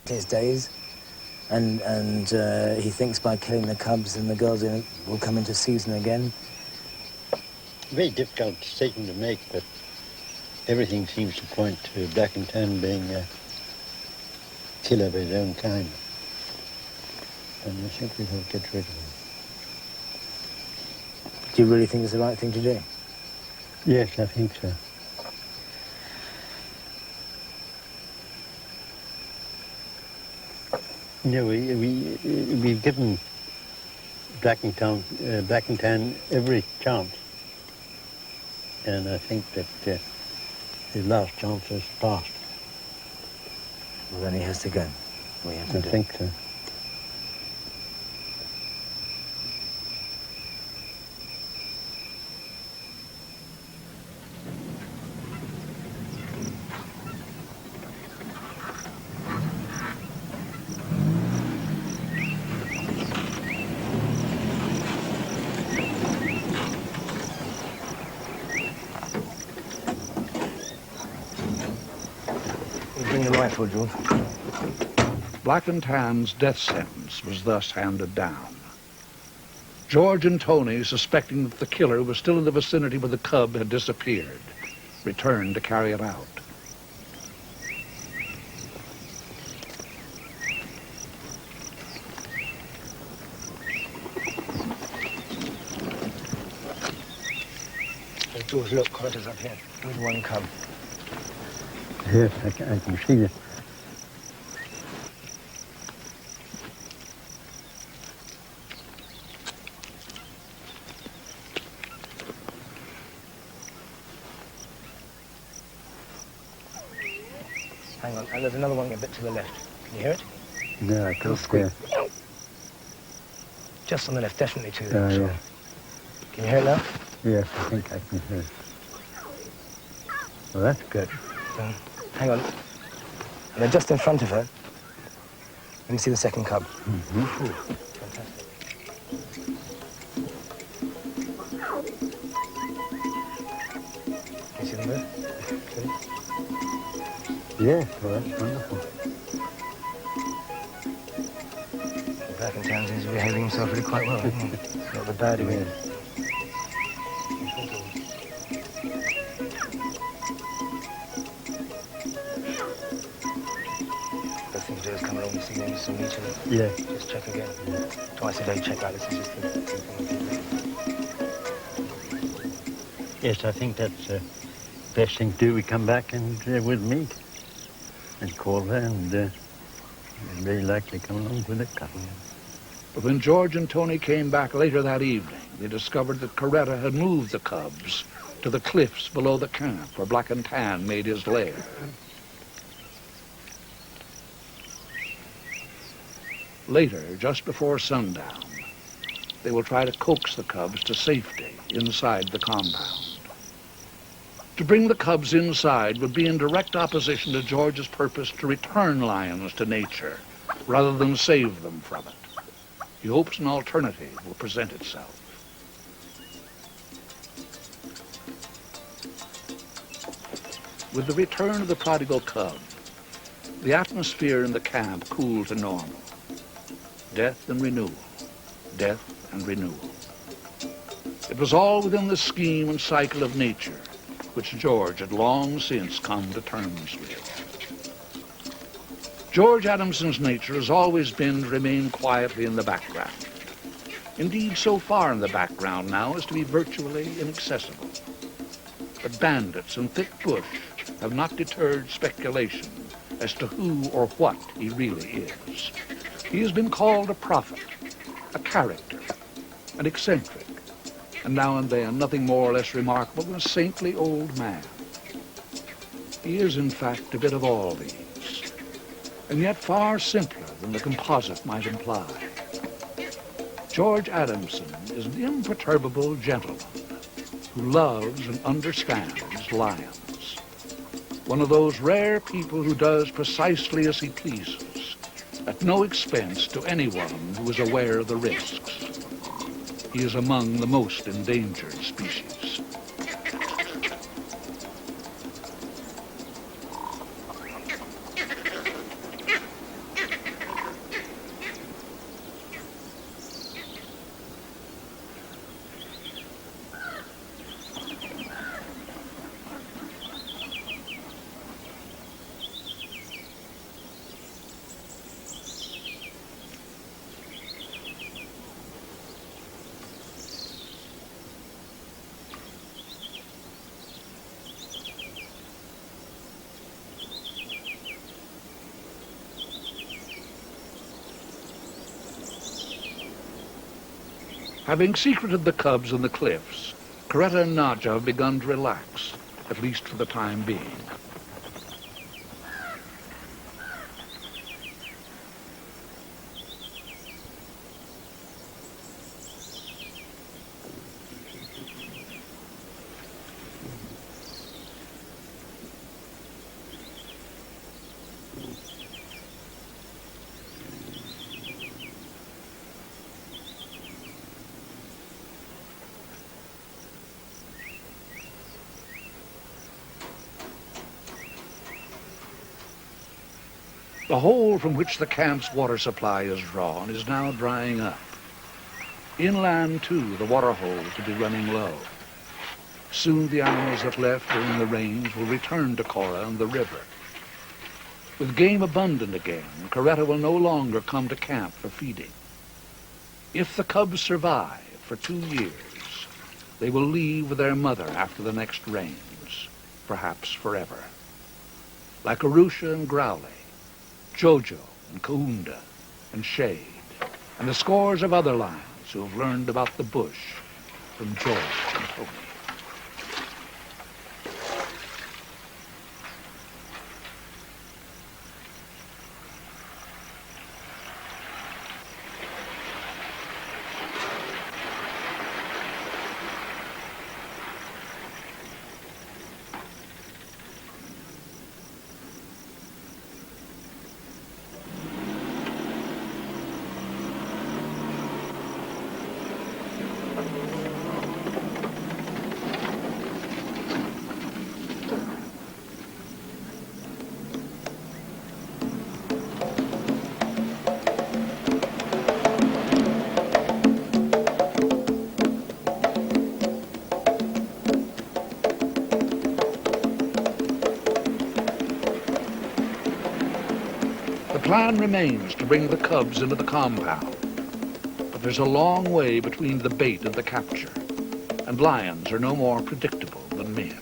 his days, and he thinks by killing the cubs and the girls will come into season again. Very difficult decision to make, but everything seems to point to Black and Tan being a killer of his own kind. And I think we will get rid of him. Do you really think it's the right thing to do? Yes, I think so. Yeah, we've given Black and Tan every chance, and I think that his last chance has passed. Well, then he has to go. We have to I think so. Bring the rifle, George. Black and Tan's death sentence was thus handed down. George and Tony, suspecting that the killer was still in the vicinity where the cub had disappeared, returned to carry it out. Hey, George, look, Cora's up here with one cub. Yes, I can see it. Hang on, and there's another one a bit to the left. Can you hear it? No, I can't square. Just on the left, definitely to the left. Yeah. Can you hear it now? Yes, I think I can hear it. Well, that's good. Hang on. And they're just in front of her. Let me see the second cub. Mm-hmm. Fantastic. Can you see them there? Yes, well, that's wonderful. Black and Tan seems to be behaving himself really quite well, isn't he? He's not the bad he is. The thing to do is come along and see him, see each other. Yeah. Just check again. Yeah. Twice a day, check out. This is just the thing. Yes, I think that's the best thing to do. We come back and with meat and call her and very likely come along with a couple. But when George and Tony came back later that evening, they discovered that Coretta had moved the cubs to the cliffs below the camp where Black and Tan made his lair. Later, just before sundown, they will try to coax the cubs to safety inside the compound. To bring the cubs inside would be in direct opposition to George's purpose to return lions to nature rather than save them from it. He hopes an alternative will present itself. With the return of the prodigal cub, the atmosphere in the camp cooled to normal. Death and renewal, death and renewal. It was all within the scheme and cycle of nature, which George had long since come to terms with. George Adamson's nature has always been to remain quietly in the background. Indeed, so far in the background now as to be virtually inaccessible. But bandits and thick bush have not deterred speculation as to who or what he really is. He has been called a prophet, a character, an eccentric, and now and then nothing more or less remarkable than a saintly old man. He is, in fact, a bit of all these, and yet far simpler than the composite might imply. George Adamson is an imperturbable gentleman who loves and understands lions. One of those rare people who does precisely as he pleases, at no expense to anyone who is aware of the risks. He is among the most endangered species. Having secreted the cubs in the cliffs, Coretta and Nadja have begun to relax, at least for the time being. The hole from which the camp's water supply is drawn is now drying up. Inland, too, the water holes will be running low. Soon the animals that left during the rains will return to Kora and the river. With game abundant again, Coretta will no longer come to camp for feeding. If the cubs survive for 2 years, they will leave with their mother after the next rains, perhaps forever. Like Arusha and Growley, Jojo and Kaunda and Shade, and the scores of other lions who have learned about the bush from George and Tony. The plan remains to bring the cubs into the compound, but there's a long way between the bait and the capture, and lions are no more predictable than men.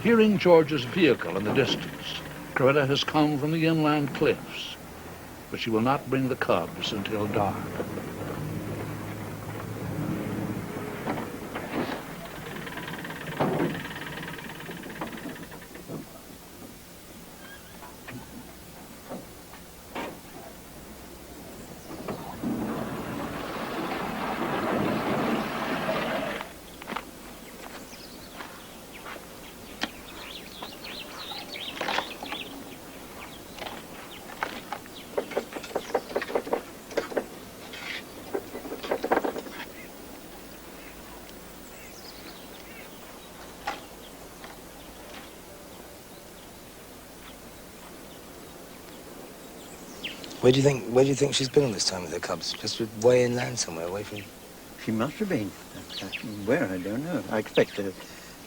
Hearing George's vehicle in the distance, Coretta has come from the inland cliffs, but she will not bring the cubs until dark. Where do you think she's been all this time with her cubs? Just way inland somewhere, away from... She must have been. Where, I don't know. I expect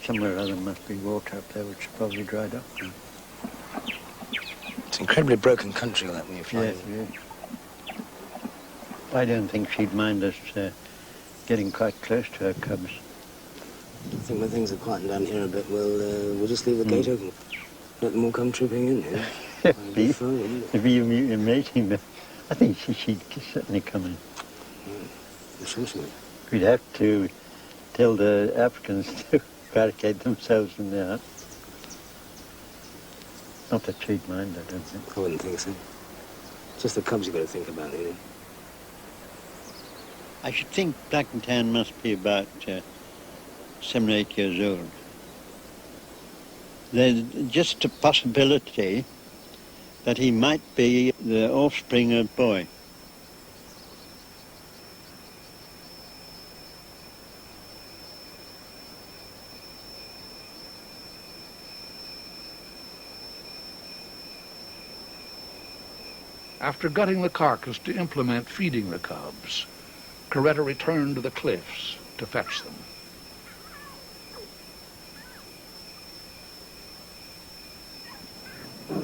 somewhere or other must be water up there, which probably dried up now. It's incredibly broken country, all that, when you're flying. Yes, yes. I don't think she'd mind us getting quite close to her cubs. I think when things are quieting down here a bit, we'll just leave the gate open. Let them all come trooping in, yeah? It'd be a mating, but I think she'd certainly come in. I'm sure she would. We'd have to tell the Africans to barricade themselves in their hut. Not that she'd mind, I don't think. I wouldn't think so. Just the cubs you've got to think about, really. I should think Black and Tan must be about 7 or 8 years old. There's just a possibility that he might be the offspring of Boy. After gutting the carcass to implement feeding the cubs, Coretta returned to the cliffs to fetch them.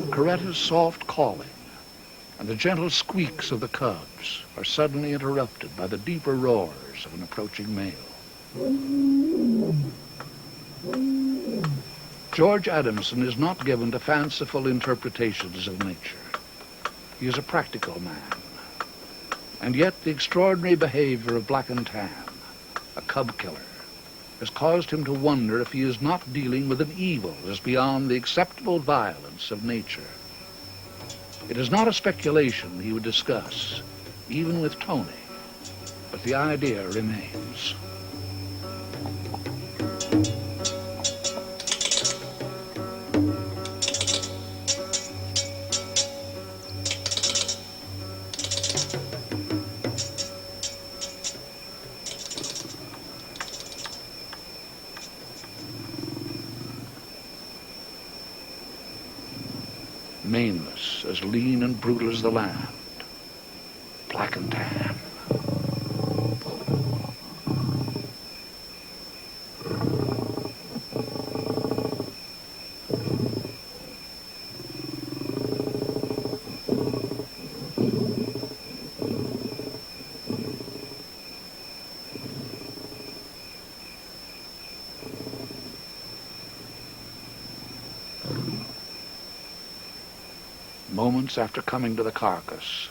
Coretta's soft calling and the gentle squeaks of the cubs are suddenly interrupted by the deeper roars of an approaching male. George Adamson is not given to fanciful interpretations of nature. He is a practical man. And yet the extraordinary behavior of Black and Tan, a cub killer, has caused him to wonder if he is not dealing with an evil that is beyond the acceptable violence of nature. It is not a speculation he would discuss, even with Tony, but the idea remains. Maneless, as lean and brutal as the land, Black and Tan. Moments after coming to the carcass,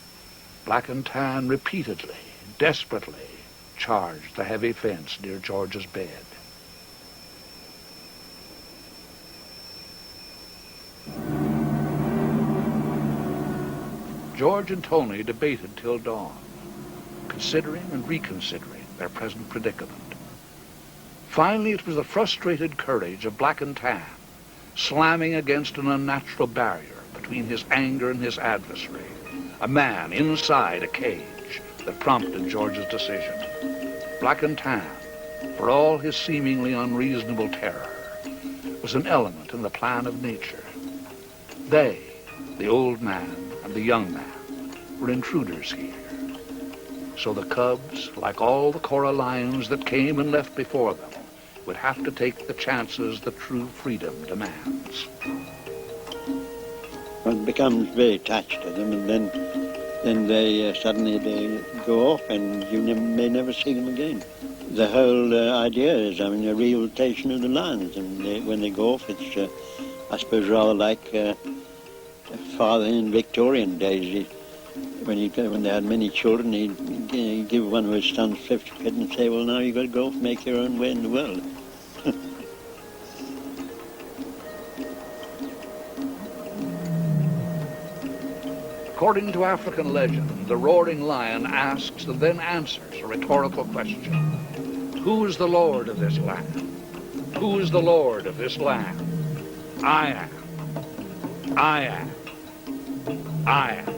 Black and Tan repeatedly, desperately, charged the heavy fence near George's bed. George and Tony debated till dawn, considering and reconsidering their present predicament. Finally, it was the frustrated courage of Black and Tan, slamming against an unnatural barrier between his anger and his adversary, a man inside a cage, that prompted George's decision. Black and Tan, for all his seemingly unreasonable terror, was an element in the plan of nature. They, the old man and the young man, were intruders here. So the cubs, like all the Kora lions that came and left before them, would have to take the chances that true freedom demands. One becomes very attached to them, and then they suddenly go off, and you may never see them again. The whole idea is, a rehabilitation of the lions, and when they go off, it's, I suppose, rather like father in Victorian days. When they had many children, he'd give one of his sons 50 quid and say, well, now you've got to go off, make your own way in the world. According to African legend, the roaring lion asks and then answers a rhetorical question. Who is the Lord of this land? Who is the Lord of this land? I am. I am. I am.